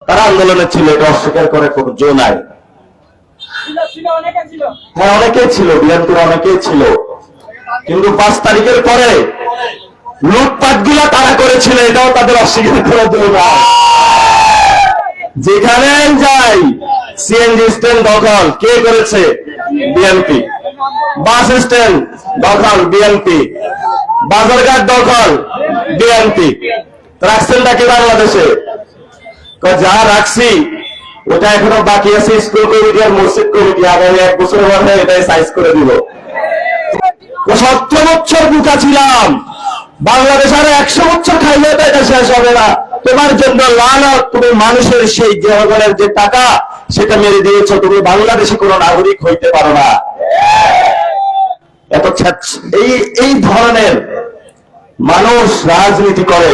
তারা আন্দোলনে ছিল, এটা অস্বীকার করে কোনো জো নাই। হ্যাঁ, অনেকেই ছিল, বিএনপির অনেকেই ছিল, কিন্তু 5 তারিখের পরে লুটপাট গুলা তারা করেছিল, এটাও তাদের অস্বীকার করা যায় না। যেখানে যাই সিএনজি স্ট্যান্ড দখল কে করেছে? বিএনপি। বাস স্ট্যান্ড দখল বিএনপি, বাজারঘাট দখল বিএনপি। রাখছেনটা কি বাংলাদেশে? যা রাখছি ওটা এখনো বাকি আছে স্কুল কমিটি আর মসজিদ কমিটি, আগামী 1 বছরের মধ্যে এটাই সাইজ করে দিব। 17 বছর বুকা ছিলাম, বাংলাদেশ আরো 100 বছর খাইলে তো এটা শেষ হবে না। তোমার জন্য লানত, তুমি মানুষের সেই জনগণের যে টাকা সেটা মেরে দিয়েছ, তুমি বাংলাদেশে কোনো নাগরিক হইতে পারো না। এত এই ধরনের মানুষ রাজনীতি করে,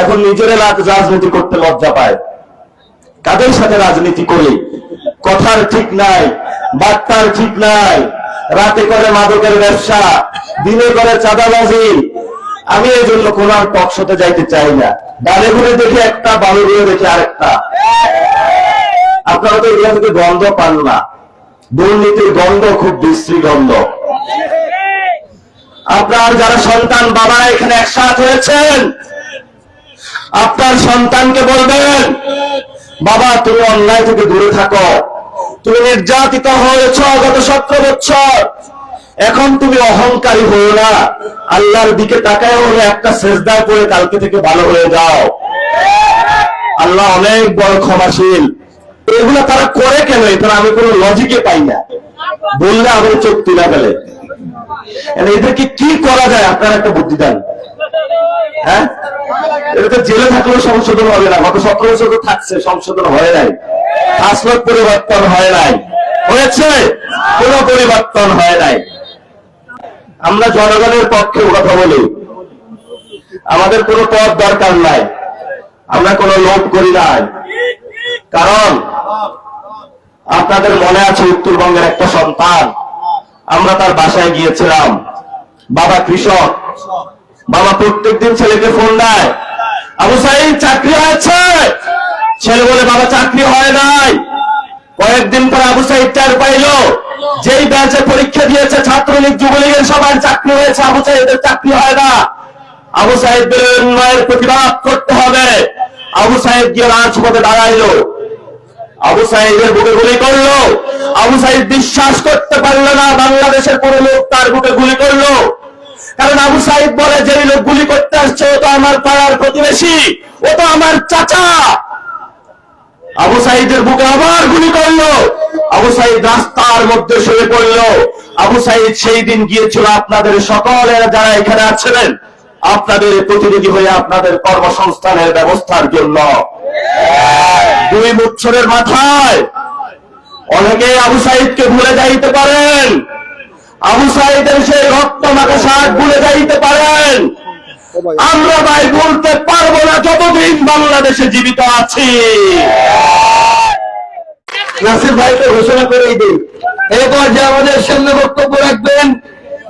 এখন নিজের রাজনীতি করতে লজ্জা পায়। কাদের সাথে রাজনীতি করি? কথার ঠিক নাই, বার্তার ঠিক নাই, রাতে করে মাদকের ব্যবসা, দিনে করে চাঁদাবাজি। আমি এই জন্য কোন টক শোতে যাইতে চাই না। ডালে ঘুরে দেখি একটা, বালু ঘুরে দেখি আরেকটা। আপনারা তো এগুলো থেকে গন্ধ পান না, দুর্নীতির গন্ধ খুব বিশ্রী গন্ধ। আপনার যারা সন্তান বাবারা এখানে একসাথ হয়েছেন, আপনার সন্তানকে বলবেন, বাবা তুমি অন্যায় থেকে দূরে থাকো, তুমি নির্যাতিত হয়েছ গত 17 বছর, এখন তুমি অহংকারী হও না, আল্লাহর দিকে তাকায় হলে একটা সেজদায় পড়ে কালকে থেকে ভালো হয়ে যাও। আল্লাহ অনেক বড় ক্ষমাশীল। এগুলো তারা করে কেন? এটা আমি কোনো লজিকে পাই না। বললে আমার চোখ তুলে ফেলে। এদেরকে কি করা যায়? আপনারা একটা বুদ্ধি দেন। হ্যাঁ, এটা তো জেলে থাকলেও সংশোধন হবে না। গত 17 বছর তো থাকছে, সংশোধন হয় নাই, আসলত পরিবর্তন হয় নাই। হয়েছে? কোন পরিবর্তন হয় নাই। আমরা জনগণের পক্ষে কথা বলি, আমাদের কোনো পদ দরকার নাই, আমরা কোনো লোভ করি নাই। কারণ আপনাদের মনে আছে উত্তরবঙ্গের একটা সন্তান, আমরা তার বাসায় গিয়েছিলাম। বাবা কৃষক, বাবা প্রত্যেকদিন ছেলেকে ফোন দেয়, আবু সাইদ চাকরি হয়েছে? ছেলে বলে বাবা চাকরি হয় নাই। কয়েকদিন পর আবু সাইদ টের পাইল, যেই ব্যাচে পরীক্ষা দিয়েছে ছাত্রলীগ যুবলীগের সবার চাকরি হয়েছে, আবু সাইদের চাকরি হয় না। আবু সাইদের উন্নয়নের প্রতিবাদ করতে হবে। আবু সাইদ গিয়ে রাজপথে দাঁড়াইলো, আবু সাইদের বুকে গুলি করলো। আবু সাইদ বিশ্বাস করতে পারলো না বাংলাদেশের কোন লোক তার বুকে গুলি করলো। কারণ আবু সাইদ বলে, যে লোক গুলি করতে আসছে ও তো আমার পাড়ার প্রতিবেশী, ও তো আমার চাচা। আবু সাইদের বুকে আবার গুলি করলো। আবু সাইদ রাস্তার মধ্যে শুয়ে পড়লো। আবু সাইদ সেই দিন গিয়েছিল আপনাদের সকলের যারা এখানে আছেন, আপনাদের প্রতিনিধি হয়ে আপনাদের কর্মসংস্থানের ব্যবস্থার জন্য। 2 বছরের মাথায় অনেকে আবু সাইদকে ভুলে যাইতে পারেন, আবু সাইদের সেই রক্ত মাখা শাক ভুলে যাইতে পারেন। আমরা ভাই বলতে পারবো না যতদিন বাংলাদেশে জীবিত আছি। নাসির ভাইকে ঘোষণা করেই দিই। এরপর যে আমাদের সামনে বক্তব্য রাখবেন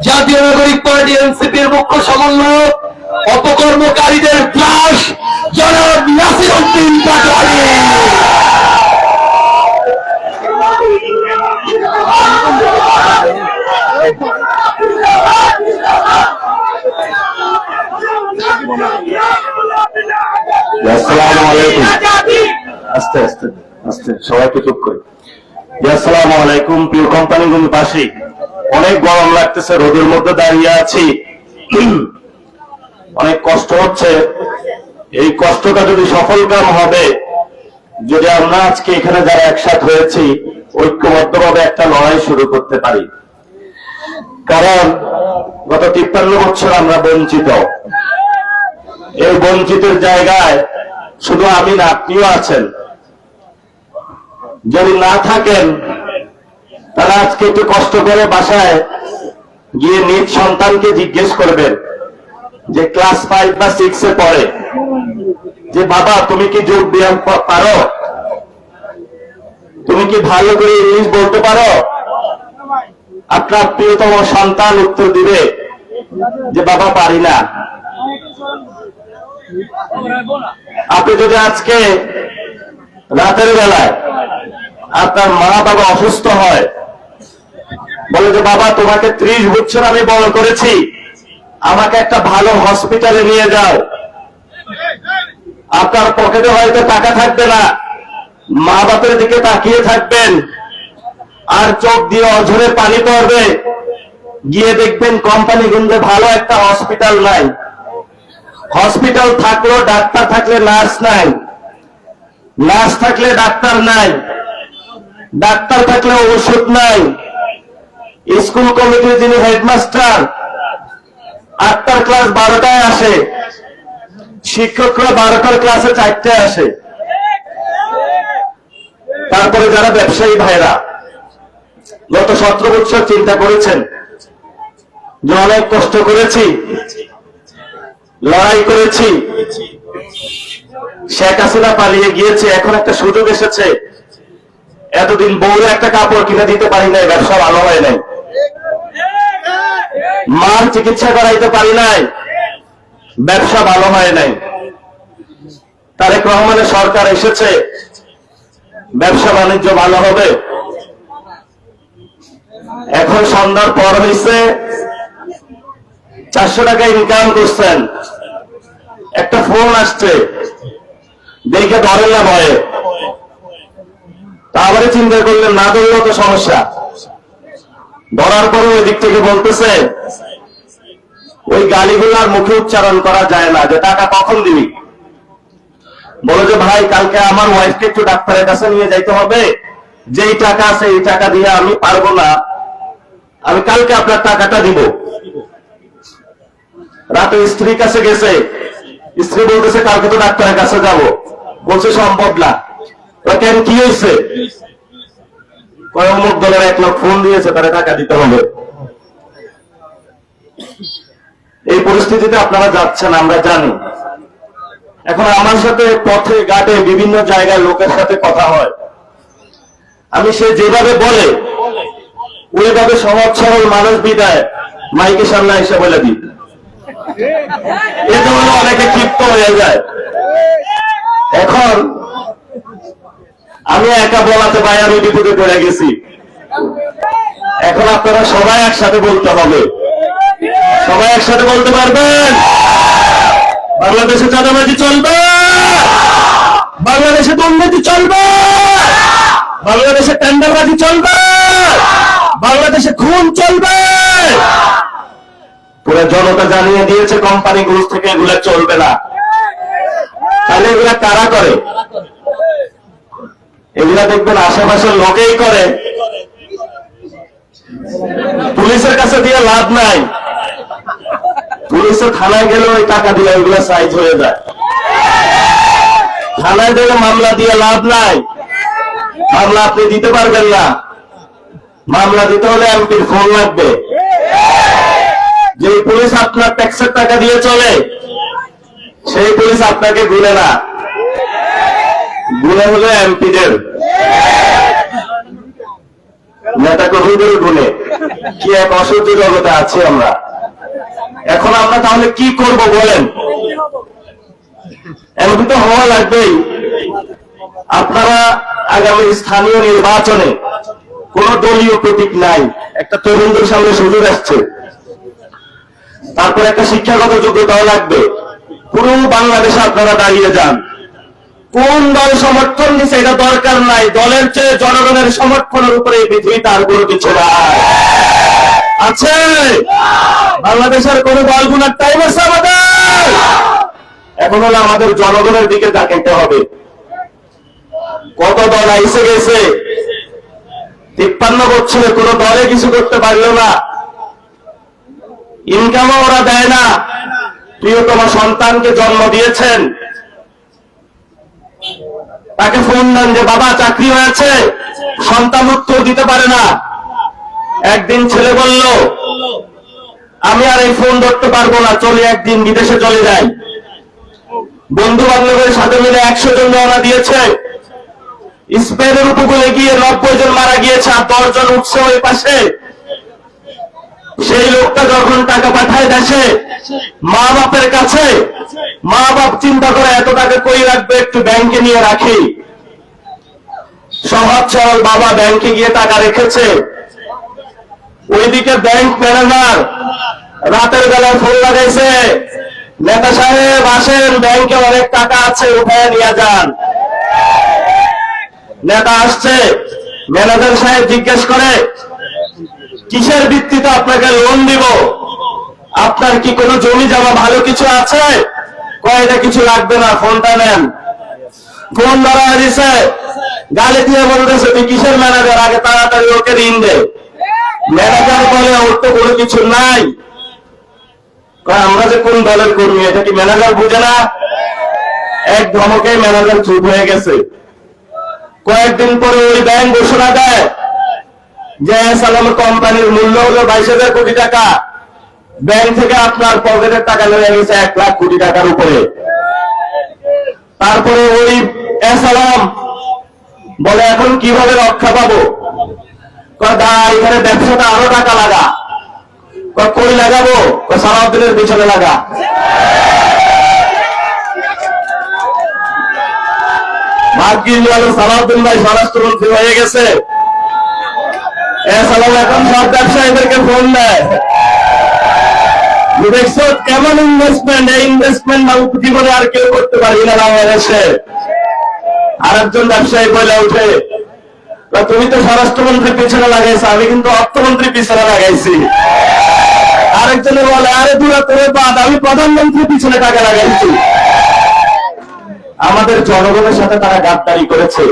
জাতীয় নাগরিক পার্টি এনসিপির মুখ্য সমন্বয়ক, অপকর্মকারীদের ক্লাস জনাব নাসির উদ্দিন পাটোয়ারি। আসসালামু আলাইকুম। আস্তে আস্তে আস্তে সবাইকে চুপ করে। আসসালামু আলাইকুম। প্রিয় কোম্পানিবাসী, অনেক গরম লাগতেছে, রোদের মধ্যে দাঁড়িয়ে আছি, অনেক কষ্ট হচ্ছে। এই কষ্টটা যদি সফল কাম হবে, যদি আমরা আজকে এখানে যারা একসাথ হয়েছি ঐক্যবদ্ধভাবে একটা লড়াই শুরু করতে পারি। কারণ গত 53 বছর আমরা বঞ্চিত। এই বঞ্চিতের জায়গায় শুধু আমি না, আপনিও আছেন। যদি না থাকেন তাহলে আজকে একটু কষ্ট করে বাসায় গিয়ে নিজ সন্তানকে জিজ্ঞেস করবেন, যে ক্লাস 5 বা 6 এ পড়ে, যে বাবা তুমি কি যোগ ব্যায়াম পারো? তুমি কি ভালো করে ইংলিশ বলতে পারো? আপনার প্রিয়তম সন্তান উত্তর দিবে যে বাবা পারি না। আপনি যদি আজকে রাতের বেলায় আপনার মা বাবা অসুস্থ হয়, বলে যে বাবা তোমাকে 30 বছর আমি বড় করেছি, আমাকে একটা ভালো হসপিটালে নিয়ে যাও। আপনার পকেটে হয়তো টাকা থাকবে না, মা বাপের দিকে তাকিয়ে থাকবেন, আর চোখ দিয়ে অঝরে পানি পড়বে। গিয়ে দেখবেন কোম্পানিগঞ্জে ভালো একটা হসপিটাল নাই। হসপিটাল থাকলেও ডাক্তার থাকলে নার্স নাই, নার্স থাকলে ডাক্তার নাই, ডাক্তার থাকলে ওষুধ নাই। স্কুল কমিটির যিনি হেডমাস্টার 8টার ক্লাস 12টায় আসে, শিক্ষকরা 12টার ক্লাসে 4টায় আসে। তারপরে যারা ব্যবসায়ী ভাইরা গত 17 বছর চিন্তা করেছেন যে অনেক কষ্ট করেছি, লড়াই করেছি, শেখ হাসিনা পালিয়ে গিয়েছে, এখন একটা সুযোগ এসেছে। এতদিন বউরে একটা কাপড় কিনে দিতে পারি নাই, ব্যবসা ভালো হয় নাই। মার চিকিৎসা করাইতে পারি নাই, ব্যবসা ভালো হয় নাই। তারেক রহমানের সরকার এসেছে, ব্যবসা বাণিজ্য ভালো হবে। এখন সন্ধ্যার পর হয়েছে, 400 টাকা ইনকাম করছেন, একটা ফোন আসছে, দেখে ধরেন না ভয়ে। তারপরে চিন্তা করলেন না ধরলেও তো সমস্যা। ধরার পরে ওই দিক থেকে বলতেছে ওই গালিগুলার মুখে উচ্চারণ করা যায় না, যে টাকা কখন দিবি। বলে যে ভাই কালকে আমার ওয়াইফকে একটু ডাক্তারের কাছে নিয়ে যাইতে হবে, যেই টাকা আছে এই টাকা দিয়ে আমি পারবো না, আমি কালকে আপনার টাকাটা দিব। রাতে স্ত্রীর কাছে গেছে, স্ত্রী বলতেছে কালকে তো ডাক্তারের কাছে যাব, বলছে সম্ভব না। কেন, কি হয়েছে? অমুক দলের 1 লাখ ফোন দিয়েছে, তারা টাকা দিতে হবে। এই পরিস্থিতিতে আপনারা যাচ্ছেন, আমরা জানি। এখন আমার সাথে পথে ঘাটে বিভিন্ন জায়গায় লোকের সাথে কথা হয়, আমি সে যেভাবে বলে ওইভাবে সহজ সরল মানুষ বিদায় মাইকের সামনে এসে বলে দিই, এতে হলে অনেকে ক্ষিপ্ত হয়ে যায়। এখন আমি একা বলাতে পাই আমি বিপদে পড়ে গেছি। এখন আপনারা সবাই একসাথে বলতে হবে, সবাই একসাথে বলতে পারবেন বাংলাদেশে চাঁদাবাজি চলবে, বাংলাদেশে দুর্নীতি চলবে, বাংলাদেশে টেন্ডারবাজি চলবে, বাংলাদেশে খুন চলবে। পুরো জনতা জানিয়ে দিয়েছে কোম্পানিগুলো থেকে এগুলা চলবে না। তাহলে এগুলা কারা করে? এগুলা দেখবেন আশেপাশের লোকেই করে, পুলিশের কাছে দিয়ে লাভ নাই। পুলিশের থানায় গেলে ওই টাকা দিয়ে ওইগুলা সাইজ হয়ে যায়, থানায় গেলে মামলা দিয়ে লাভ নাই, মামলা আপনি দিতে পারবেন না। মামলা দিতে হলে এমপির ফোন লাগবে। যে পুলিশ আপনার ট্যাক্সের টাকা দিয়ে চলে, সেই পুলিশ আপনাকে গুনে না, গুনে হলো এমপিদের, নেতা কর্মীদের গুনে। কি এক অসহ্য জগতে আছি আমরা। এখন আমরা তাহলে কি করব বলেন? এমপি তো হওয়া লাগবেই। আপনারা আগামী স্থানীয় নির্বাচনে কোন দলীয় প্রতীক নাই, একটা তরুণদের সামনে সুযোগ আসছে। তারপর একটা শিক্ষাগত যোগ্যতাও লাগবে। পুরো বাংলাদেশে আপনারা দাঁড়িয়ে যান, কোন দল সমর্থন দিচ্ছে এটা দরকার নাই, দলের চেয়ে জনগণের সমর্থনের উপরে এই পৃথিবীতে আর কোনো কিছু নাই। আছে বাংলাদেশের কোন দলগুলোর টাইম আছে আমাদের? এখন হলো আমাদের জনগণের দিকে তাকাইতে হবে। কত দল আইসে গেছে, 53 বছরে কোন দলে কিছু করতে পারলো না, ইনকামও ওরা দেয় না। প্রিয়তম সন্তানকে জন্ম দিয়েছেন, তাকে ফোন দেন যে বাবা চাকরি হয়েছে, সন্তান উত্তর দিতে পারে না। একদিন ছেলে বলল আমি আর এই ফোন ধরতে পারবো না, চলে একদিন বিদেশে চলে যাই। বন্ধু বান্ধবের সাথে মিলে 100 জন রওনা দিয়েছে। স্পেনের উপকূলে গিয়ে 90 জন মারা গিয়েছে, আর 10 জন উঠছে ওই পাশে। সেই লোকটা যখন টাকা পাঠায় দেশে মা বাপের কাছে, মা বাপ চিন্তা করে এত টাকা কই রাখবে, একটু ব্যাংকে নিয়ে রাখি। সহজ সরল বাবা ব্যাংকে গিয়ে টাকা রেখেছে, ওইদিকে ব্যাংক ম্যানেজার রাতের বেলায় ফোন লাগাইছে, নেতা সাহেব আসেন, ব্যাংকে অনেক টাকা আছে, উঠায় নিয়ে যান। নেতা আসছে, ম্যানেজার সাহেব জিজ্ঞেস করে, কিসের ভিত্তিতে আপনাকে লোন দিব? আপনার কি কোনো জমি জমা ভালো কিছু আছে? কয়টা কিছু লাগবে না, ফোনটা নেন। ফোন ধরা দিছে, গালি দিয়ে বলতেছে, তুই কিসের ম্যানেজার, আগে তাড়াতাড়ি ওকে ঋণ দে। ম্যানেজার বলে, ওর তো কোনো কিছু নাই। আমরা যে কোন দলের কর্মী এটা কি ম্যানেজার বুঝে না? এক ধমকে ম্যানেজার চুপ হয়ে গেছে। কয়েকদিন পরে ওই ব্যাংক ঘোষণা দেয় যে সালাম কোম্পানির মূল্য হলো 22,000 কোটি টাকা, ব্যাংক থেকে আপনার পকেটের টাকা নিয়ে গেছে 1 লাখ কোটি টাকার উপরে। তারপরে ওই সালাম বলে, এখন কিভাবে রক্ষা পাবো? এখানে ব্যবসাটা আরো টাকা লাগা। কই লাগাবো? সালাউদ্দিনের পিছনে লাগা। ভাগ্যিস সালাউদ্দিন ভাই স্বরাষ্ট্রমন্ত্রী হয়ে গেছে। সালাম এখন সব ব্যবসায়ীদেরকে ফোন দেয়, দেখছো কেমন ইনভেস্টমেন্ট, এই ইনভেস্টমেন্ট জীবনে আর কেউ করতে পারি না বাংলাদেশে। আরেকজন ব্যবসায়ী বলে উঠে, তুমি তো স্বরাষ্ট্রমন্ত্রীর পিছনে লাগাইছো, আমি কিন্তু অর্থমন্ত্রীর পিছনে লাগাইছি। আরেকজনে বলে, আরে দূরা তোরে বাদ, আমি প্রধানমন্ত্রীর পিছনে টাকা লাগাইছি। আমাদের জনগণের সাথে তারা গাদ্দারি করেছে।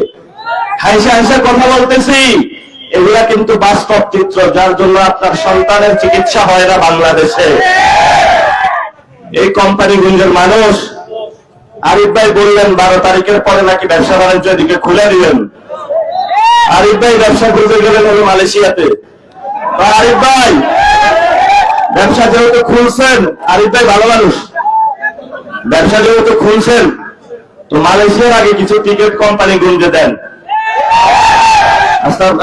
হাইসা হাইসা কথা বলতেছি, এগুলা কিন্তু বাস্তব চিত্র, যার জন্য আপনার সন্তানের চিকিৎসা হয় না বাংলাদেশে। এই কোম্পানিগুলোর মানুষ, আরিফ ভাই বললেন 12 তারিখের পরে নাকি ব্যবসা বাণিজ্য এদিকে খুলে দিলেন। আরিফ ভাই ব্যবসা খুলতে গেলেন হলো মালয়েশিয়াতে। আরিফ ভাই ব্যবসা যেহেতু খুলছেন, আরিফ ভাই ভালো মানুষ, ব্যবসা যেহেতু খুলছেন তো মালয়েশিয়ার আগে কিছু টিকিট কোম্পানি গুনতে দেন।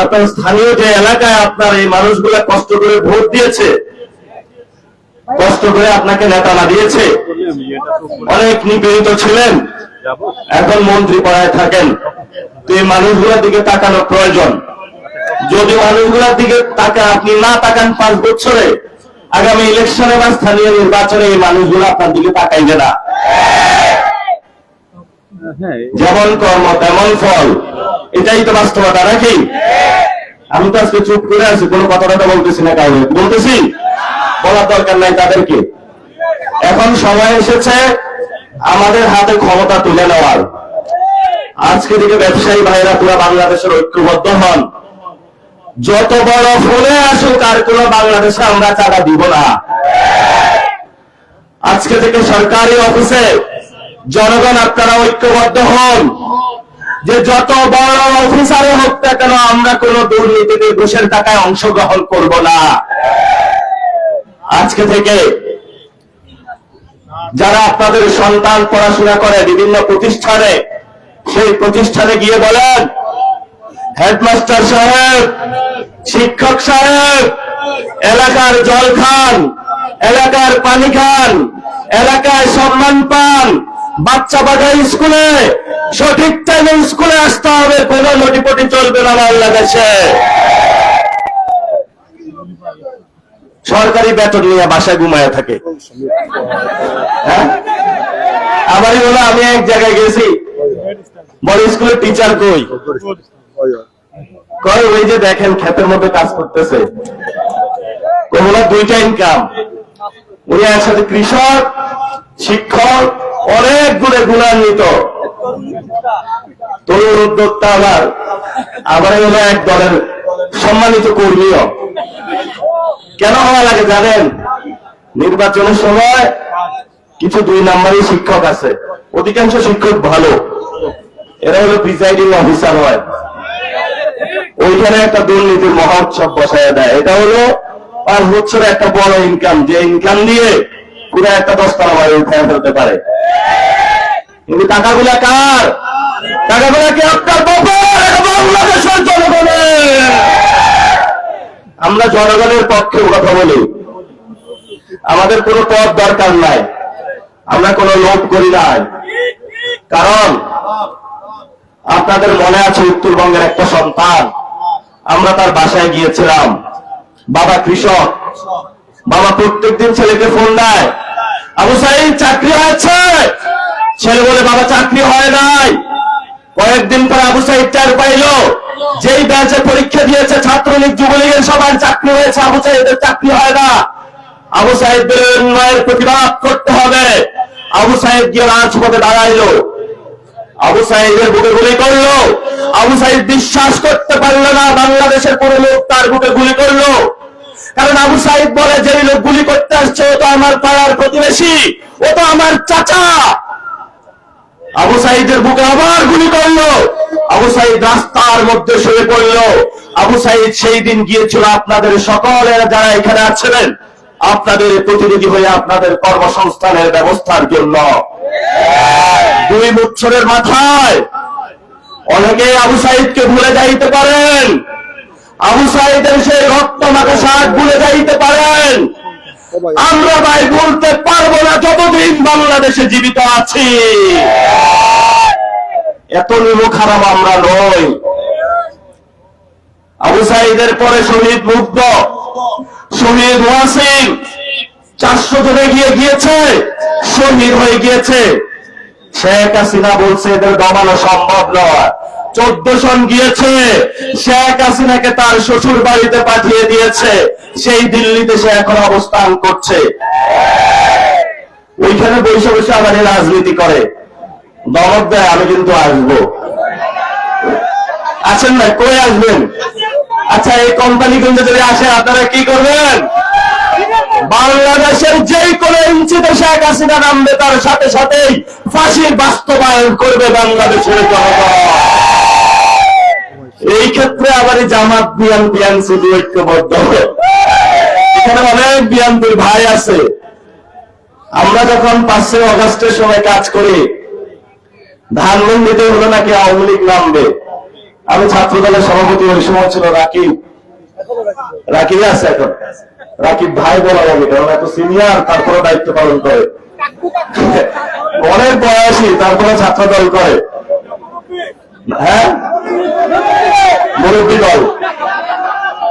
আপনার স্থানীয় যে এলাকায় আপনার এই মানুষগুলা কষ্ট করে ভোট দিয়েছে, কষ্ট করে আপনাকে নেতা না দিয়েছে, অনেক নিপীড়িত ছিলেন, এখন মন্ত্রী পড়ায় থাকেন, তো এই মানুষগুলোর দিকে তাকানো প্রয়োজন। যদি মানুষগুলোর দিকে আপনি না তাকান 5 বছরে, আগামী ইলেকশনে বা স্থানীয় নির্বাচনে এই মানুষগুলো আপনার দিকে তাকাইবে না। যেমন কর্ম তেমন ফল, এটাই তো বাস্তবতা নাকি? আমি তো আজকে চুপ করে আছি, কোনো কথা বলতেছি না, কাউকে বলতেছি, বলার দরকার নাই তাদেরকে। এখন সময় এসেছে আমাদের হাতে ক্ষমতা তুলে নেওয়ার। আজকে দিকে ব্যবসায়ী ভাইরা পুরো বাংলাদেশের ঐক্যবদ্ধ হন, যত বড় ফলে আসুক আর কোন বাংলাদেশে আমরা চাঁদা দিব না। আজকে থেকে সরকারি অফিসে জনগণ আপনারা ঐক্যবদ্ধ হন, যে যত বড় অফিসারে হোক না কেন আমরা কোন দুর্নীতিতে ঘুষের টাকায় অংশগ্রহণ করব না। আজকে থেকে যারা আপনাদের সন্তান পড়াশোনা করে বিভিন্ন প্রতিষ্ঠানে, সেই প্রতিষ্ঠানে গিয়ে বলেন, হেডমাস্টার সাহেব, শিক্ষক সাহেব, এলাকার জল খান, এলাকার পানি খান, এলাকায় সম্মান পান, বাচ্চা বাচ্চা স্কুলে সঠিক টাইমে স্কুলে আসতে হবে, কোনো লটিপটি চলবে না বাংলাদেশে। সরকারি বেতন নিয়ে বাসায় ঘুমায় থাকে। আমারই হলো, আমি এক জায়গায় গেছি, বড় স্কুলের টিচার কই, ওই যে দেখেন ক্ষেতের মধ্যে কাজ করতেছে, ওগুলো 2টা ইনকাম। উনি একসাথে কৃষক, শিক্ষক, অনেক গুণান্বিত তরুণ উদ্যোক্তা। আবার হলো এক দলের সম্মানিত কর্মীও। কেন হওয়া লাগে জানেন? নির্বাচনের সময় কিছু 2 নাম্বারই শিক্ষক আছে, অধিকাংশ শিক্ষক ভালো, এরা হলো প্রিসাইডিং অফিসার হয়, ওইখানে একটা দুর্নীতির মহা উৎসব বসায় দেয়। এটা হলো 5 বছরে একটা বড় ইনকাম, যে ইনকাম দিয়ে পুরো একটা 10তলা বাড়ি উঠায় ফেলতে পারে। কিন্তু টাকাগুলা কার? টাকাগুলা কি আপনার বাংলাদেশের জনগণের? আমরা জনগণের পক্ষে কথা বলি, আমাদের কোনো পদ দরকার নাই, আমরা কোনো লোভ করি নাই। কারণ আপনাদের মনে আছে উত্তরবঙ্গের একটা সন্তান, আমরা তার বাসায় গিয়েছিলাম। বাবা কৃষক, বাবা প্রত্যেকদিন ছেলেকে ফোন দেয়, আবু সাইদ চাকরি হয়েছে? ছেলে বলে বাবা চাকরি হয় নাই। কয়েকদিন পরে আবু সাইদ টের পাইল যেই ব্যাচে পরীক্ষা দিয়েছে ছাত্রলীগ যুবলীগের সবার চাকরি হয়েছে, আবু সাইদের চাকরি হয় না। আবু সাইদের উন্নয়নের প্রতিবাদ করতে হবে। আবু সাইদ গিয়ে রাজপথে দাঁড়াইলো, আবু সাইদের বুকে গুলি করলো। আবু সাইদ বিশ্বাস করতে পারলো না বাংলাদেশের কোন লোক তার বুকে গুলি করলো। কারণ আবু সাইদ বলে যে লোক গুলি করতে আসছে ও তো আমার পাড়ার প্রতিবেশী, ও তো আমার চাচা। আবু সাইদের বুকে আবার গুলি করলো। আবু সাইদ রাস্তার মধ্যে শুয়ে পড়লো। আবু সাইদ সেই দিন গিয়েছিল আপনাদের সকলের যারা এখানে আছেন আপনাদের প্রতিনিধি হয়ে আপনাদের কর্মসংস্থানের ব্যবস্থার জন্য। 2 বছরের মাথায় অনেকে আবু সাইদকে ভুলে যাইতে পারেন, আবু সাইদের সেই রক্ত মাখা শাক ভুলে যাইতে পারেন। আমরা ভাই বলতে পারবো না যতদিন বাংলাদেশে জীবিত আছি। এত নিমু খারাপ আমরা নই। আবু সাইদের পরে শহীদ মুগ্ধ, শহীদ ওয়াসিম 400 জনে গিয়েছে, শহীদ হয়ে গিয়েছে। শেখ হাসিনা বলছে এদের দমানো সম্ভব নয়। 14 জন গিয়েছে, শেখ হাসিনাকে তার শ্বশুর বাড়িতে পাঠিয়ে দিয়েছে, সেই দিল্লিতে সে এখন অবস্থান করছে। ওইখানে বসে বসে আবার রাজনীতি করে, দমক দেয় আমি কিন্তু আসবো। আছেন না? কই আসবেন? আচ্ছা এই কোম্পানি কিন্তু যদি আসে আপনারা কি করবেন? বাংলাদেশের যেই কোনো ইঞ্চিতে শেখ হাসিনা নামবে তার সাথে সাথেই ফাঁসির বাস্তবায়ন করবে বাংলাদেশের জনগণ। এই ক্ষেত্রে আবার জামাত বিএনপি এনসিপি ঐক্যবদ্ধ, এখানে অনেক বিএনপির ভাই আছে। আমরা যখন 5 আগস্টের সময় কাজ করি, ধানমন্ডিতে হলো নাকি আওয়ামী লীগ নামবে। আমি ছাত্র দলের সভাপতি, ওই সময় ছিল রাকিব, রাকিব আছে এখন, রাকিব ভাই বলা যাবে কারণ এত সিনিয়র, তারপরে দায়িত্ব পালন করে, অনেক বয়সী, তারপরে ছাত্র দল করে। হ্যাঁ, মুরব্বী দল,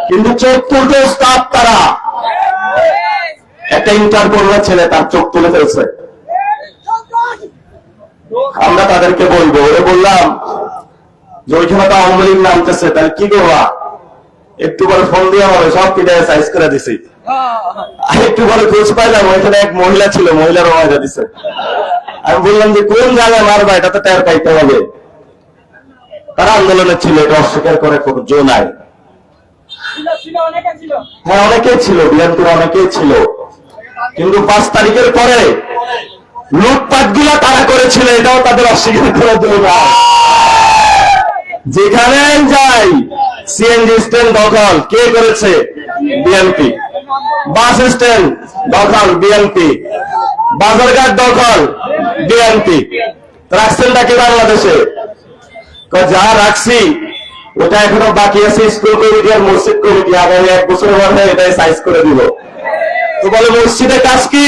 কিন্তু চোখ তুলতে স্টাফ তারা। একটা ইন্টার করলো ছেলে, তার চোখ তুলে ফেলছে। আমরা তাদেরকে বলবো, বললাম যে ওইখানে তো আওয়ামী লীগ নামতেছে, তাহলে কি করবা? একটু পরে ফোন দিয়ে হবে, সব পিঠে সাইজ করে দিছি। একটু পরে খোঁজ পাইলাম ওইখানে এক মহিলা ছিল, মহিলার মহিলা দিছে। আমি বললাম যে কোন জায়গায় মারবা, এটা তো টের পাইতে হবে। তারা আন্দোলনে ছিল, এটা অস্বীকার করে কোনো জো নাই। হ্যাঁ অনেকেই ছিল, বিএনপির অনেকেই ছিল, কিন্তু 5 তারিখের পরে লুটপাট গুলা তারা করেছিল, এটাও তাদের অস্বীকার করে জো নাই। যেখানে যাই সিএনজি স্ট্যান্ড দখল কে করেছে? বিএনপি। বাস স্ট্যান্ড দখল বিএনপি, বাজারঘাট দখল বিএনপি। রাখছেনটা কি বাংলাদেশে? যা রাখছি ওটা এখনো বাকি আছে স্কুল কমিটি আর মসজিদ কমিটি, আগামী 1 বছরের মধ্যে এটাই সাইজ করে দিব। তো বলে মসজিদের কাজ কি?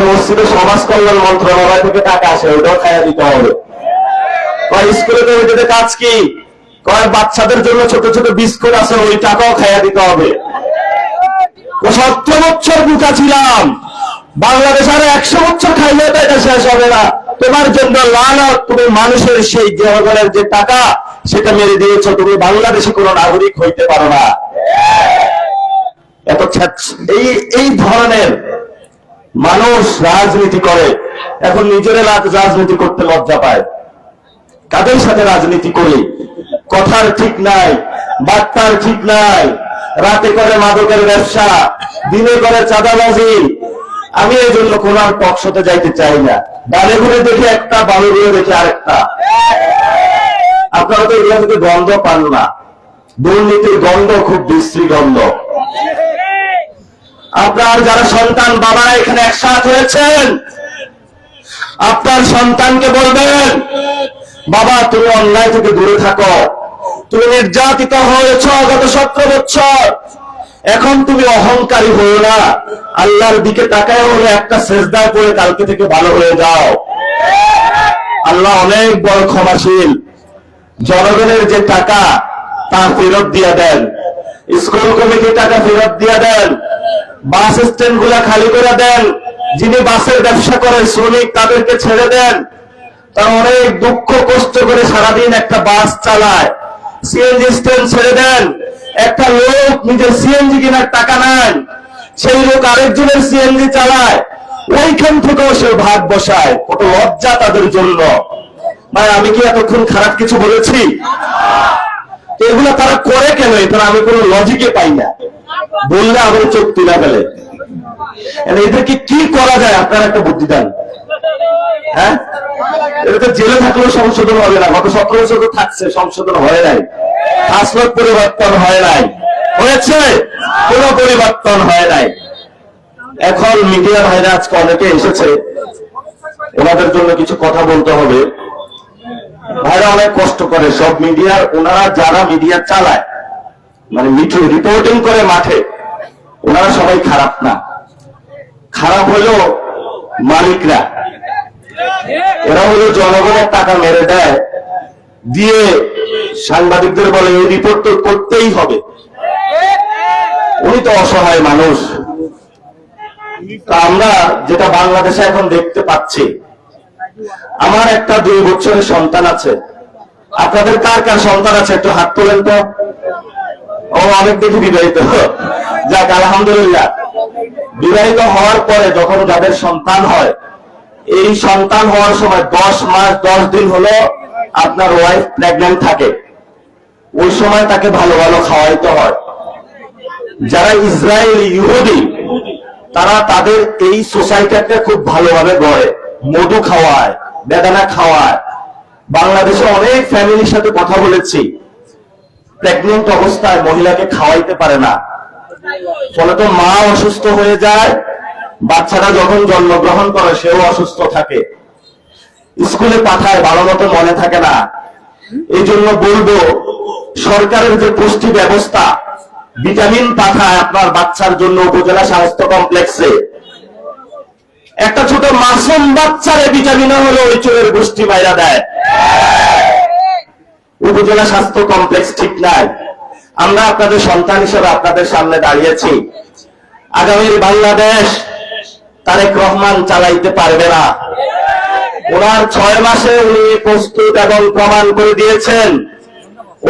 মসজিদের সমাজ কল্যাণ মন্ত্রণালয় থেকে টাকা আসে, ওটাও খাইয়া দিতে হবে। স্কুলের কমিটিতে কাজ কি? বাচ্চাদের জন্য ছোট ছোট বিস্কুট আছে, ওই টাকাও খাইয়া দিতে হবে। 70 বছর বুকা ছিলাম, বাংলাদেশ আরো 100 বছর খাইলে তো এটা শেষ হবে না। তোমার জন্য লানত, তুমি মানুষের সেই জনগণের যে টাকা সেটা মেরে দিয়েছ, তুমি বাংলাদেশে কোনো নাগরিক হইতে পারো না। এত এই ধরনের মানুষ রাজনীতি করে, এখন নিজেরা রাজনীতি করতে লজ্জা পায়। কাদের সাথে রাজনীতি করি? কথার ঠিক নাই, বার্তার ঠিক নাই, রাতে করে মাদকের ব্যবসা, দিনে করে চাঁদাবাজি। আমি এই জন্য কোন আর টকশোতে যাইতে চাই না। ডালে ঘুরে দেখি একটা, বালু ঘুরে দেখি আরেকটা। আপনারা তো এগুলো থেকে গন্ধ পান না, দুর্নীতির গন্ধ খুব বিশ্রী গন্ধ। আপনার যারা সন্তান বাবারা এখানে একসাথ হয়েছেন, আপনার সন্তানকে বলবেন বাবা তুমি অন্যায় থেকে দূরে থাকো, তুমি নির্যাতিত হয়েছ গত 17 বছর, এখন তুমি অহংকারী হও না, আল্লাহর দিকে তাকায় হলে একটা সেজদায় পড়ে কালকে থেকে ভালো হয়ে যাও। আল্লাহ অনেক বড় ক্ষমাশীল। জনগণের যে টাকা তা ফেরত দিয়ে দেন, স্কুল কমিটির টাকা ফেরত দিয়ে দেন, বাস স্ট্যান্ড গুলা খালি করে দেন, যিনি বাসের ব্যবসা করে শ্রমিক তাদেরকে ছেড়ে দেন। তারা অনেক দুঃখ কষ্ট করে সারাদিন একটা বাস চালায়, সিএনজি স্ট্যান্ড ছেড়ে দেন। একটা লোক নিজের সিএনজি কেনার টাকা নাই, সেই লোক আরেকজনের সিএনজি চালায়, ওইখান থেকেও সে ভাগ বসায়। কত লজ্জা তাদের জন্য। ভাই আমি কি এতক্ষণ খারাপ কিছু বলেছি? এগুলো তারা করে কেন? এটা আমি কোনো লজিকে পাই না। বললে আবার চোখ তুলে ফেলে। এদেরকে কি করা যায় আপনারা একটা বুদ্ধি দেন। হ্যাঁ, এটা তো জেলে থাকলেও সংশোধন হবে না। গত 17 বছর তো থাকছে, সংশোধন হয় নাই, খাসলত পরিবর্তন হয় নাই, হয়েছে কোন পরিবর্তন হয় নাই। এখন মিডিয়া ভাইরা আজকে অনেকে এসেছে, ওনাদের জন্য কিছু কথা বলতে হবে। ভাইরা অনেক কষ্ট করে, সব মিডিয়ার ওনারা যারা মিডিয়া চালায়, মানে মিঠু রিপোর্টিং করে মাঠে, ওনারা সবাই খারাপ না। খারাপ হলো মালিকরা, এরা হলো জনগণের টাকা মেরে দেয়, দিয়ে সাংবাদিকদের বলে এই রিপোর্ট তো করতেই হবে। উনি তো অসহায় মানুষ। তা আমরা যেটা বাংলাদেশে এখন দেখতে পাচ্ছি, আমার একটা 2 বছরের সন্তান আছে। আপনাদের কার কার সন্তান আছে একটু হাত তোলেন তো। ও অনেক দেখি বিবাহিত, যাক আলহামদুলিল্লাহ। বিবাহিত হওয়ার পরে যখন যাদের সন্তান হয়, এই সন্তান হওয়ার সময় 10 মাস 10 দিন হলো আপনার ওয়াইফ প্রেগন্যান্ট থাকে, ওই সময় তাকে ভালো ভালো খাওয়াইতে হয়। যারা ইসরায়েল ইহুদি তারা তাদের এই সোসাইটিকে খুব ভালোভাবে গড়ে, মধু খাওয়ায়, বেদানা খাওয়ায়। বাংলাদেশে অনেক ফ্যামিলির সাথে কথা বলেছি, প্রেগনেন্ট অবস্থায় মহিলাকে খাওয়াইতে পারে না, ফলে তো মা অসুস্থ হয়ে যায়, বাচ্চারা যখন জন্মগ্রহণ করে সেও অসুস্থ থাকে, স্কুলে পাঠায় ভালো মতো মনে থাকে না। এই জন্য বলবো সরকারের যে পুষ্টি ব্যবস্থা, ভিটামিন পাঠায় আপনার বাচ্চার জন্য উপজেলা স্বাস্থ্য কমপ্লেক্সে, একটা ছোট মাসুম বাচ্চারে ভিটামিন হলো ওই চোরের গোষ্ঠী বাইরা দেয়। উপজেলা স্বাস্থ্য কমপ্লেক্স ঠিক নাই। আমরা আপনাদের সন্তান হিসেবে আপনাদের সামনে দাঁড়িয়েছি। আগামীর বাংলাদেশ তারেক রহমান চালাইতে পারবে না। ওনার 6 মাসে উনি প্রস্তুত এবং প্রমাণ করে দিয়েছেন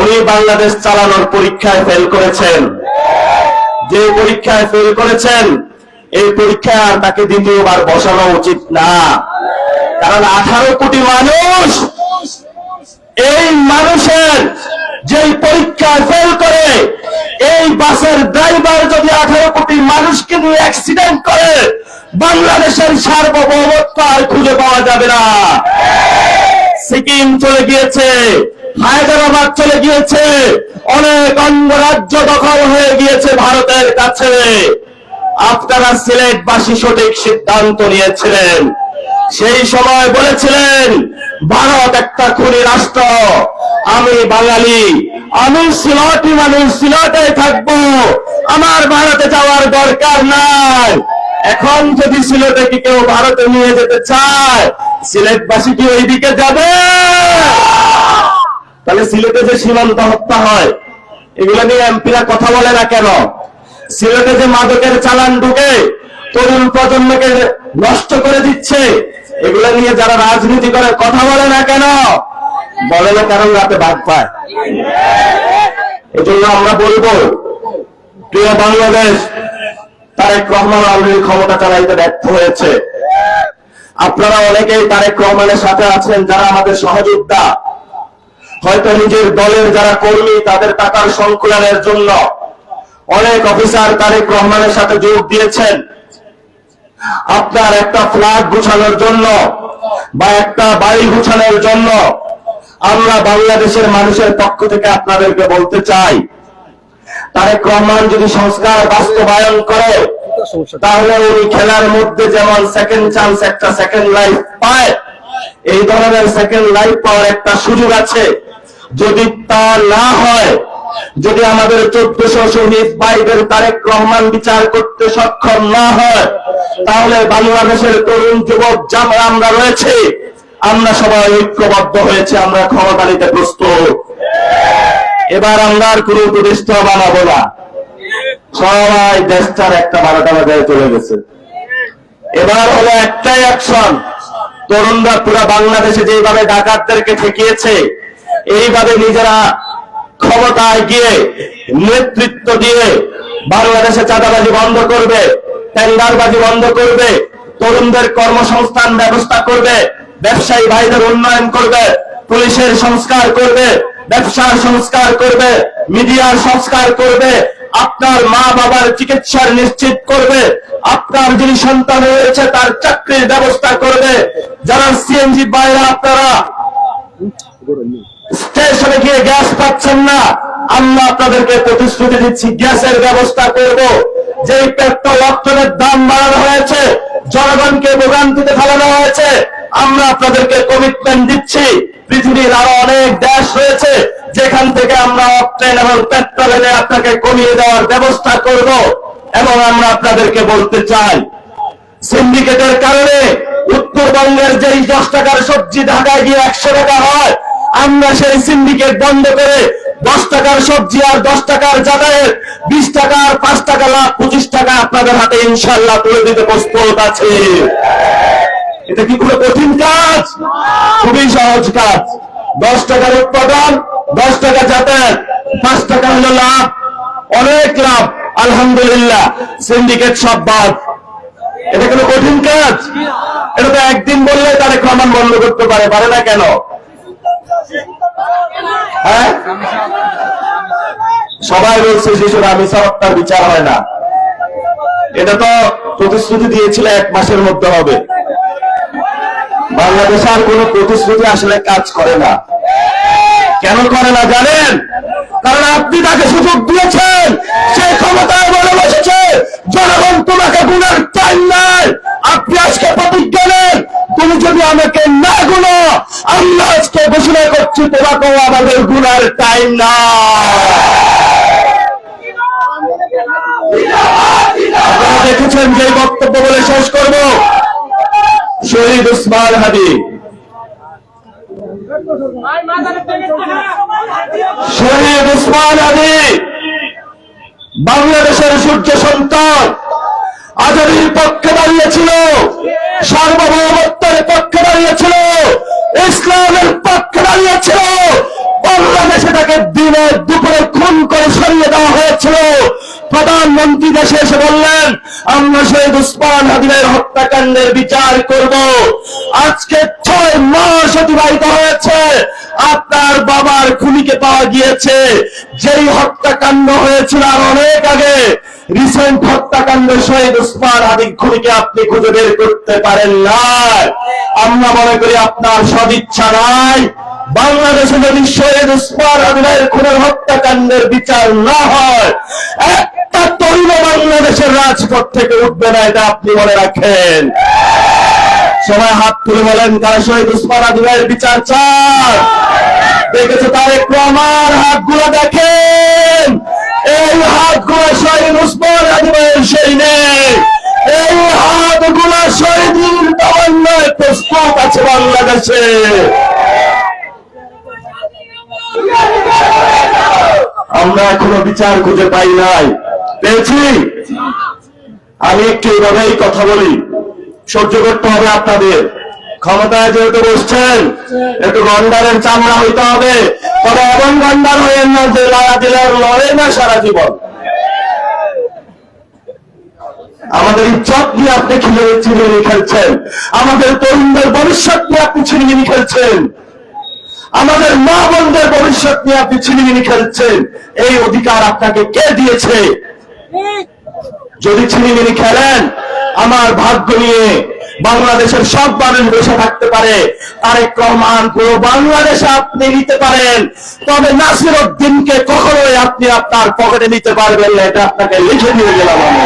উনি বাংলাদেশ চালানোর পরীক্ষায় ফেল করেছেন। যে পরীক্ষায় ফেল করেছেন এই পরীক্ষায় আর তাকে দ্বিতীয়বার বসানো উচিত না। কারণ 18 কোটি মানুষ, এই মানুষের যেই পরীক্ষায় ফেল করে, এই বাসের ড্রাইভার যদি 18 কোটি মানুষকে নিয়ে অ্যাক্সিডেন্ট করে, বাংলাদেশের সার্বভৌমত্ব আর খুঁজে পাওয়া যাবে না। সিকিম চলে গিয়েছে, হায়দ্রাবাদ চলে গিয়েছে, অনেক অঙ্গরাজ্য দখল হয়ে গিয়েছে ভারতের কাছে। আপনারা সিলেটবাসী সঠিক সিদ্ধান্ত নিয়েছিলেন, সেই সময় বলেছিলেন ভারত একটা খুনি রাষ্ট্র, আমি বাঙালি, আমি সিলেটি মানুষ, সিলেটে থাকবো, আমার ভারতে যাওয়ার দরকার নাই। এখন যদি সিলেটে কি কেউ ভারতে নিয়ে যেতে চায়, সিলেটবাসী কি ওই দিকে যাবে? তাহলে সিলেটে যে সীমান্ত হত্যা হয় এগুলো নিয়ে এমপিরা কথা বলে না কেন? সিলেটে যে মাদকের চালান ঢুকে তরুণ প্রজন্মকে নষ্ট করে দিচ্ছে, এগুলো নিয়ে যারা রাজনীতি করে কথা বলে না কেন? বলে না কারণ রাতে ভাগ পায়। এজন্য আমরা বলবো, প্রিয় বাংলাদেশ, তারেক রহমান অলরেডি ক্ষমতা চালাইতে ব্যর্থ হয়েছে। আপনারা অনেকেই তারেক রহমানের সাথে আছেন, যারা আমাদের সহযোদ্ধা, হয়তো নিজের দলের যারা কর্মী তাদের টাকার সংকুলনের জন্য অনেক অফিসার তারেক রহমানের সাথে যোগ দিয়েছেন। আপনার একটা ফ্ল্যাট গুছানোর জন্য বা একটা বাড়ি গুছানোর জন্য আমরা বাংলাদেশের মানুষের পক্ষ থেকে আপনাদেরকে বলতে চাই, তারেক রহমান যদি সংস্কার বাস্তবায়ন করে তাহলে উনি খেলার মধ্যে যেমন সেকেন্ড চান্স, একটা সেকেন্ড লাইফ পায়, এই ধরনের সেকেন্ড লাইফ পাওয়ার একটা সুযোগ আছে। যদি তা না হয়, যদি আমাদের 1400 শহীদ ভাইদের তারেক রহমান বিচার করতে সক্ষম না হয়, তাহলে বাংলাদেশের তরুণ যুবক যারা আমরা রয়েছে আমরা সবাই ঐক্যবদ্ধ হয়েছে, আমরা ক্ষমতা নিতে প্রস্তুত। এবার আমরা আর কোনো উপদেষ্টা বানাবো না, সবাই দেশটার একটা 12টা বাজারে চলে গেছে। এবার হলো একটাই অ্যাকশন, তরুণরা পুরো বাংলাদেশে যেভাবে ডাকাতদেরকে ঠেকিয়েছে, এইভাবে নিজেরা ক্ষমতায় গিয়ে নেতৃত্ব দিয়ে বাংলাদেশে চাঁদাবাজি বন্ধ করবে, টেন্ডারবাজি বন্ধ করবে, তরুণদের কর্মসংস্থান ব্যবস্থা করবে, ব্যবসায়ী ভাইদের উন্নয়ন করবে, পুলিশের সংস্কার করবে, ব্যবসার সংস্কার করবে, মিডিয়ার সংস্কার করবে, আপনার মা বাবার চিকিৎসার নিশ্চিত করবে, আপনার যিনি সন্তান রয়েছে তার চাকরির ব্যবস্থা করবে। যারা সিএনজি বাইরে আপনারা স্টেশনে গিয়ে গ্যাস পাচ্ছেন না, আমরা আপনাদেরকে প্রতিশ্রুতি দিচ্ছি গ্যাসের ব্যবস্থা করব। যেই পেট্রোল অক্টেনের দাম বাড়ানো হয়েছে, জনগণকে ভোগান্তিতে ফেলানো হয়েছে, আমরা আপনাদেরকে কমিটমেন্ট দিচ্ছি পৃথিবীর আরো অনেক দেশ রয়েছে যেখান থেকে আমরা অক্টেন এবং পেট্রোল এনে আপনাকে কমিয়ে দেওয়ার ব্যবস্থা করব। এবং আমরা আপনাদেরকে বলতে চাই, সিন্ডিকেটের কারণে উত্তরবঙ্গের যেই 10 টাকার সবজি ঢাকায় গিয়ে 100 টাকা হয়, আমরা সেই সিন্ডিকেট বন্ধ করে 10 টাকার সবজি আর 10 টাকার যাতায়াত 20 টাকা আর 5 টাকা লাভ 25 টাকা আপনাদের হাতে ইনশাআল্লাহ তুলে দিতে প্রস্তুত আছে। এটা কি কোনো কঠিন কাজ? খুবই সহজ কাজ। 10 টাকার উৎপাদন, 10 টাকা যাতায়াত, 5 টাকা হলো লাভ, অনেক লাভ আলহামদুলিল্লাহ। সিন্ডিকেট সব বাদ। এটা কোনো কঠিন কাজ? এটা তো একদিন বললে তারা ক্রমান বন্ধ করতে পারে না কেন? হ্যাঁ, সবাই বলছে শিশুর আমি হত্যার বিচার হয় না। এটা তো প্রতিশ্রুতি দিয়েছিল 1 মাসের মধ্যে হবে। বাংলাদেশ আর কোন প্রতিশ্রুতি আসলে কাজ করে না। কেন করে না জানেন? কারণ আপনি তাকে সুযোগ দিয়েছেন, সে ক্ষমতায় বলে বসেছে। জনগণ তোমাকে গুনার টাইম নাই। আপনি আজকে প্রতিজ্ঞা নেন, তুমি যদি আমাকে না গুনো, আমরা আজকে ঘোষণা করছি তোমাকেও আমাদের গুনার টাইম না। আপনারা দেখেছেন যে বক্তব্য বলে শেষ করব, শহীদ উসমান হাদি, শহীদ উসমান হাদি বাংলাদেশের সূর্য সন্তান, আজাদীর পক্ষে দাঁড়িয়েছিল, সার্বভৌমত্বের পক্ষে দাঁড়িয়েছিল, ইসলামের পক্ষে দাঁড়িয়েছিল। বাংলাদেশে তাকে দিনে দুপুরে খুন করে সরিয়ে দেওয়া হয়েছিল। প্রধানমন্ত্রী দেশে এসে বললেন আমরা শহীদ উসমান হাদির হত্যাকাণ্ডের বিচার করব। আজকে 6 মাস অতিবাহিত হয়েছে, আপনার বাবার খুনিকে পাওয়া গিয়েছে। যেই হত্যাকাণ্ড হয়েছিল আর অনেক আগে, রিসেন্ট হত্যাকাণ্ড শহীদ উসমান হাদির খুনিকে আপনি খুঁজে বের করতে পারেন না। আমরা মনে করি আপনার সদিচ্ছা নাই। বাংলাদেশে যদি শহীদ উসমান হাদির খুনের হত্যাকাণ্ডের বিচার না হয়, একটা তরুণ বাংলাদেশের রাজপথ থেকে উঠবে না, এটা আপনি মনে রাখেন। সবাই হাত তুলে বলেন তারা শহীদ উসমান হাদির বিচার চায়। দেখেছে তারেক রহমান, হাতগুলো দেখেন, এই হাতগুলো শহীদ উসমান হাদির সেই নেই, এই হাতগুলো শহীদের তামান্নায় প্রস্তুত আছে বাংলাদেশে। আমরা এখনো বিচার খুঁজে পাই নাই, পেয়েছি। আমি একটু এইভাবেই কথা বলি, সহ্য করতে হবে আপনাদের। ক্ষমতায় যেহেতু বসছেন, একটু গন্ডারের চামড়া হইতে হবে, তবে এমন গন্ডার হইেন না যে লালা দিলার লড়ে না সারা জীবন। আমাদের ইজ্জত নিয়ে আপনি ছিনিমিনি খেলছেন, আমাদের তরুণদের ভবিষ্যৎ নিয়ে আপনি ছিনিমিনি খেলছেন, আমাদের মা বোনদের ভবিষ্যৎ নিয়ে আপনি ছিনিমিনি খেলছেন। এই অধিকার আপনাকে কে দিয়েছে? যদি ছিনিমিনি খেলেন, আমার ভাগ্য নিয়ে বাংলাদেশের সব মানুষ বসে থাকতে পারে, তারেক রহমান পুরো বাংলাদেশে আপনি নিতে পারেন, তবে নাসির উদ্দিনকে কখনোই আপনি আপনার পকেটে নিতে পারবেন না। এটা আপনাকে লিখে দিয়ে গেলাম আমি।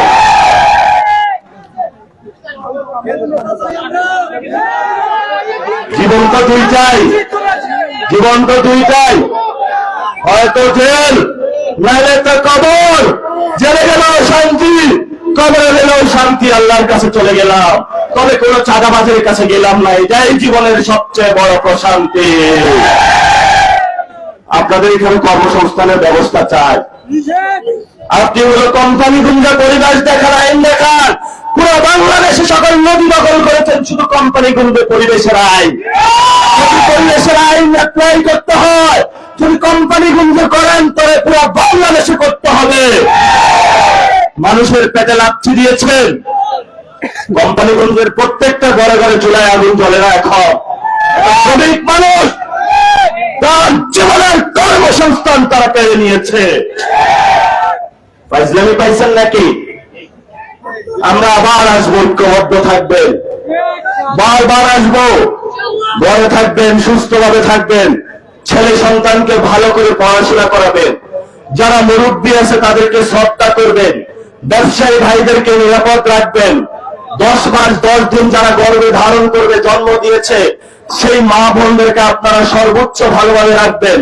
জীবন তো দুইটাই, জীবন তো দুইটাই, হয়তো জেল নাইলে তো কবর। জেলে গেলেও শান্তি, কবরে গেলেও শান্তি, আল্লাহর কাছে চলে গেলাম। তবে কোনো চাঁদাবাজের কাছে গেলাম না, এটাই জীবনের সবচেয়ে বড় প্রশান্তি। আপনাদের এখানে কর্মসংস্থানের ব্যবস্থা চাই। আপনি হলো কোম্পানি গুঞ্জা পরিবেশ দেখার আইন দেখান। পুরো বাংলাদেশে সকল নদী দখল করেছেন শুধু কোম্পানি গুঞ্জে পরিবেশের আইন। যদি পরিবেশের আইন অ্যাপ্লাই করতে হয়, যদি কোম্পানি গুঞ্জ করেন তবে পুরো বাংলাদেশে করতে হবে। মানুষের পেটে লাচ্ছি দিয়েছেন, কোম্পানিগঞ্জের প্রত্যেকটা ঘরে ঘরে চুলায় আগুন জ্বলে না। এখন শ্রমিক মানুষ তার জীবনের কর্মসংস্থান তারা কেড়ে নিয়েছে। ফাইজলামি পাইছেন নাকি? আমরা আবার আসবো, ঐক্যবদ্ধ থাকবেন, বারবার আসবো। ঘরে থাকবেন, সুস্থভাবে থাকবেন, ছেলে সন্তানকে ভালো করে পড়াশোনা করাবেন, যারা মুরব্বী আছে তাদেরকে শ্রদ্ধা করবেন, ব্যবসায়ী ভাইদেরকে নিরাপদ রাখবেন। 10 মাস 10 দিন যারা গর্ভে ধারণ করবে, জন্ম দিয়েছে, সেই মা বোনদেরকে আপনারা সর্বোচ্চ ভালোভাবে রাখবেন।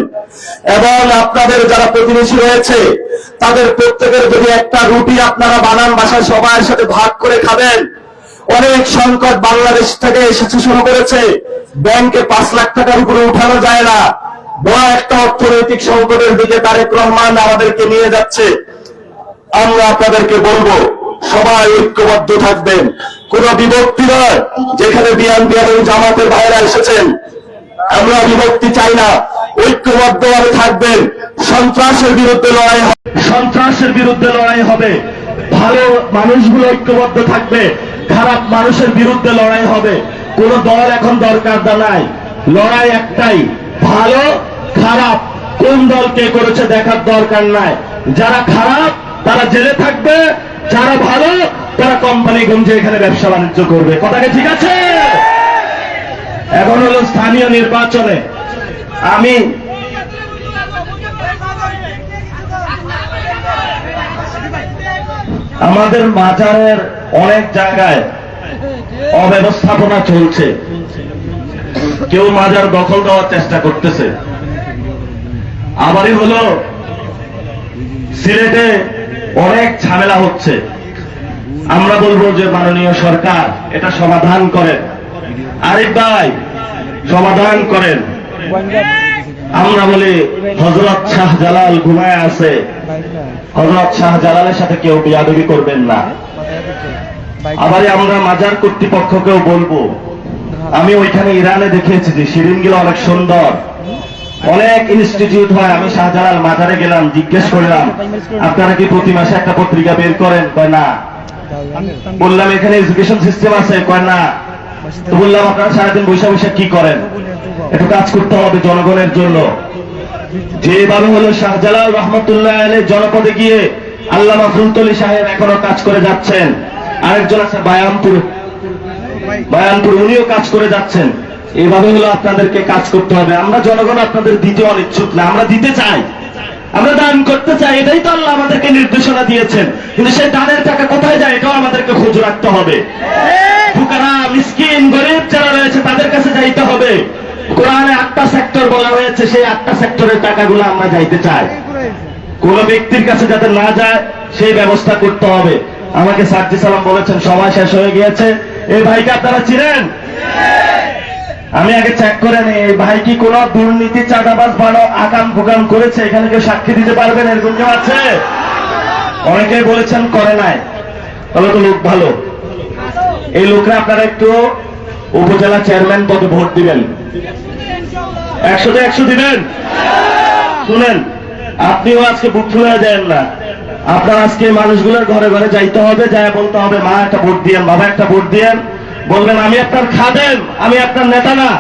এবং আপনাদের যারা প্রতিবেশী রয়েছে তাদের প্রত্যেকের যদি একটা রুটি আপনারা বানান, বাসায় সবার সাথে ভাগ করে খাবেন। অনেক সংকট বাংলাদেশ থেকে এসেছে, শুরু করেছে। ব্যাংকে 5 লাখ টাকার উপরে উঠানো যায় না। বড় একটা অর্থনৈতিক সংকটের দিকে তারেক রহমান আমাদেরকে নিয়ে যাচ্ছে। আমরা আপনাদেরকে বলবো, সবাই ঐক্যবদ্ধ থাকবেন, কোন বিভক্তি নয়। যেখানে বিএনপি এবং জামাতের ভাইরা এসেছেন, আমরা বিভক্তি চাই না, ঐক্যবদ্ধভাবে থাকবেন। সন্ত্রাসের বিরুদ্ধে লড়াই হবে, সন্ত্রাসের বিরুদ্ধে লড়াই হবে। ভালো মানুষগুলো ঐক্যবদ্ধ থাকবে, খারাপ মানুষের বিরুদ্ধে লড়াই হবে। কোন দল এখন দরকার নাই, লড়াই একটাই, ভালো খারাপ কোন দল কে করেছে দেখার দরকার নাই। যারা খারাপ তারা জেলে থাকবে, যারা ভালো তারা কোম্পানিগঞ্জে এখানে ব্যবসা বাণিজ্য করবে। কথাটা ঠিক আছে? এখন হলো স্থানীয় নির্বাচনে আমি আমাদের মাজারের অনেক জায়গায় অব্যবস্থাপনা চলছে। কেউ মাজার দখল দেওয়ার চেষ্টা করতেছে। আবারই হলো সিলেটে অনেক ঝামেলা হচ্ছে। আমরা বলবো যে মাননীয় সরকার এটা সমাধান করেন। আরিফ ভাই সমাধান করেন। আমরা বলি হযরত শাহজালাল ঘুমায় আছে, হযরত শাহজালালের সাথে কেউ বিয়াদবি করবেন না। আবার আমরা মাজার কর্তৃপক্ষকেও বলবো, আমি ওইখানে ইরানে দেখেছি যে শিরিনগুলো অনেক সুন্দর, অনেক ইনস্টিটিউট হয়। আমি শাহজালাল মাজারে গেলাম, জিজ্ঞেস করলাম আপনারা কি প্রতি মাসে একটা পত্রিকা বের করেন? কয় না। বললাম এখানে এডুকেশন সিস্টেম আছে? কয় না। তো বললাম আপনারা সারাদিন বৈশা বৈশা কি করেন? একটু কাজ করতে হবে জনগণের জন্য। যেভাবে হলো শাহজালাল রহমতুল্লাহ আলাইহি জনপদে গিয়ে আল্লামা ফুলতলি সাহেব এখনো কাজ করে যাচ্ছেন, আরেকজন আছে বায়ানপুর, উনিও কাজ করে যাচ্ছেন। এইভাবে হলো আপনাদেরকে কাজ করতে হবে। আমরা জনগণ আপনাদের দিতে অনিচ্ছুক না, আমরা দিতে চাই, আমরা দান করতে চাই। এটাই তো আল্লাহ আমাদেরকে নির্দেশনা দিয়েছেন। কিন্তু সেই দানের টাকা কোথায় যায় এটাও আমাদেরকে খোঁজ রাখতে হবে। ফুকারা, মিসকিন, গরিব যারা রয়েছে তাদের কাছে যাইতে হবে। কোরআনে 8টা সেক্টর বলা হয়েছে, সেই 8টা সেক্টরের টাকাগুলো আমরা যাইতে চাই। কোন ব্যক্তির কাছে যাতে না যায় সেই ব্যবস্থা করতে হবে। আমাকে সার্জি সালাম বলেছেন সময় শেষ হয়ে গিয়েছে। এই ভাইকে আপনারা চিনেন? আমি আগে চেক করে নিই এই ভাই কি কোন দুর্নীতি, চাঁদাবাজ, বানো আকাম কুকাম করেছে? এখানে কেউ সাক্ষী দিতে পারবেন? এরকম কেউ আছে? অনেকেই বলেছেন করে নাই, তবে তো লোক ভালো। এই লোকরা আপনারা একটু উপজেলা চেয়ারম্যান পদে ভোট দিবেন, 100-তে 100 দিবেন। শুনেন, আপনিও আজকে বুক ফুলে দেন না। আপনার আজকে মানুষগুলোর ঘরে ঘরে যাইতে হবে, যায় বলতে হবে মা একটা ভোট দিয়েন, বাবা একটা ভোট দিয়েন। বলবেন আমি আপনার খাদেম, আমি আপনার নেতা না।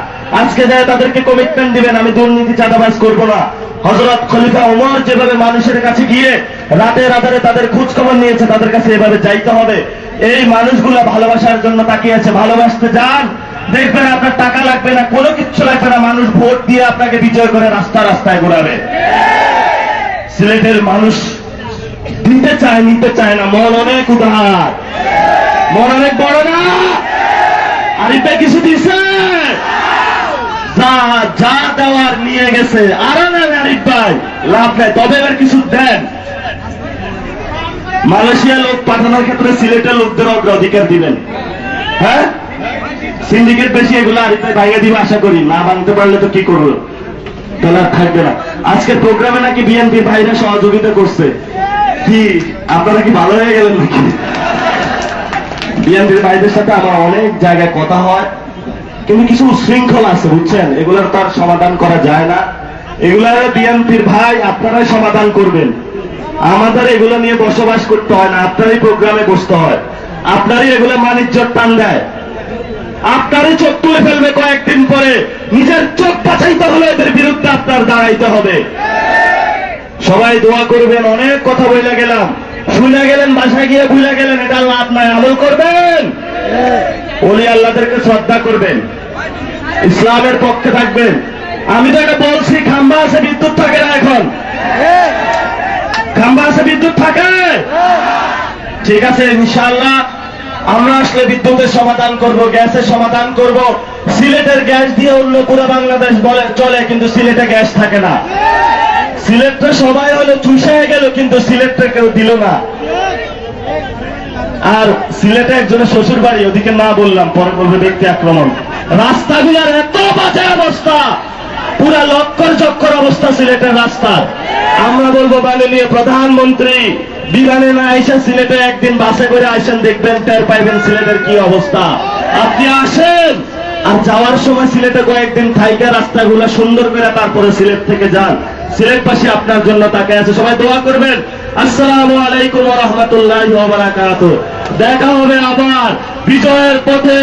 আজকে যায় তাদেরকে কমিটমেন্ট দিবেন, আমি দুর্নীতি চাঁদাবাজ করবো না। হযরত খলিফা ওমর যেভাবে মানুষের কাছে গিয়ে রাতের আধারে তাদের খোঁজ খবর নিয়েছে, তাদের কাছে এভাবে যাইতে হবে। এই মানুষগুলো ভালোবাসার জন্য তাকিয়েছে, ভালোবাসতে যান, দেখবেন আপনার টাকা লাগবে না, কোনো কিচ্ছু লাগবে না। মানুষ ভোট দিয়ে আপনাকে বিজয় করে রাস্তায় ঘোরাবে। সিলেটের মানুষ দিতে চায়, নিতে চায় না। মন অনেক উদার, মন অনেক বড় না। আরিফে কিছু দিছে, যা দেওয়ার নিয়ে গেছে। আরো নেন আরিফ ভাই, লাভ নাই। তবে এবার কিছু দেন। মালয়েশিয়া লোক পাঠানোর ক্ষেত্রে সিলেটের লোকদের অগ্রাধিকার দিবেন। হ্যাঁ, সিন্ডিকেট বেশি, এগুলো আরিফ ভাই ভাইয়া দিবে আশা করি, না ভাঙতে পারলে তো কি করবো, তাহলে আর থাকবে না। আজকের প্রোগ্রামে নাকি বিএনপির ভাইরা সহযোগিতা করছে, কি আপনারা কি ভালো হয়ে গেলেন নাকি? বিএনপির ভাইদের সাথে আমার অনেক জায়গায় কথা হয়, কিন্তু কিছু উশৃঙ্খলা আছে বুঝছেন, এগুলোর তার সমাধান করা যায় না। এগুলা বিএনপির ভাই আপনারাই সমাধান করবেন, আমাদের এগুলো নিয়ে বসবাস করতে হয় না, আপনারই প্রোগ্রামে বসতে হয়, আপনারই এগুলো মানিজ্যর টান দেয়, আপনারই চোখ তুলে ফেলবে কয়েকদিন পরে, নিজের চোখ বাঁচাইতে হলে এদের বিরুদ্ধে আপনার দাঁড়াইতে হবে। সবাই দোয়া করবেন, অনেক কথা বলে গেলাম, শুনে গেলেন বাসায় গিয়ে ভুলে গেলেন, এটা লাভ নাই, আমল করবেন, ওলি আল্লাহদেরকে শ্রদ্ধা করবেন, ইসলামের পক্ষে থাকবেন। আমি তো এটা বলছি, খাম্বা আছে বিদ্যুৎ থাকে না, এখন খাম্বা আছে বিদ্যুৎ থাকে, ঠিক আছে ইনশাআল্লাহ আমরা আসলে বিদ্যুতের সমাধান করব, গ্যাসের সমাধান করব। সিলেটের গ্যাস দিয়ে অন্য পুরো বাংলাদেশ বলে চলে, কিন্তু সিলেটে গ্যাস থাকে না। সিলেটটা সবাই হলো চুষায় গেল, কিন্তু সিলেটটা কেউ দিল না। আর সিলেটে একজনের শ্বশুর বাড়ি, ওদিকে না বললাম পরে বলবে ব্যক্তি আক্রমণ। রাস্তাগুলোর এত বাজে অবস্থা, পুরা লক্কর চক্কর অবস্থা সিলেটের রাস্তার। আমরা বলবো মাননীয় প্রধানমন্ত্রী বিমানে না আইসা সিলেটে একদিন বাসে করে আইসেন, দেখবেন টের পাইবেন সিলেটের কি অবস্থা। আপনি আসেন, আর যাওয়ার সময় সিলেটে কয়েকদিন থাইকা রাস্তাগুলো সুন্দর করে তারপরে সিলেট থেকে যান। সিলেটবাসী আপনার জন্য তাকে আছে, সবাই দোয়া করবেন। আসসালামু আলাইকুম ওয়া রাহমাতুল্লাহি ওয়া বারাকাতুহু। দেখা হবে আবার বিজয়ের পথে।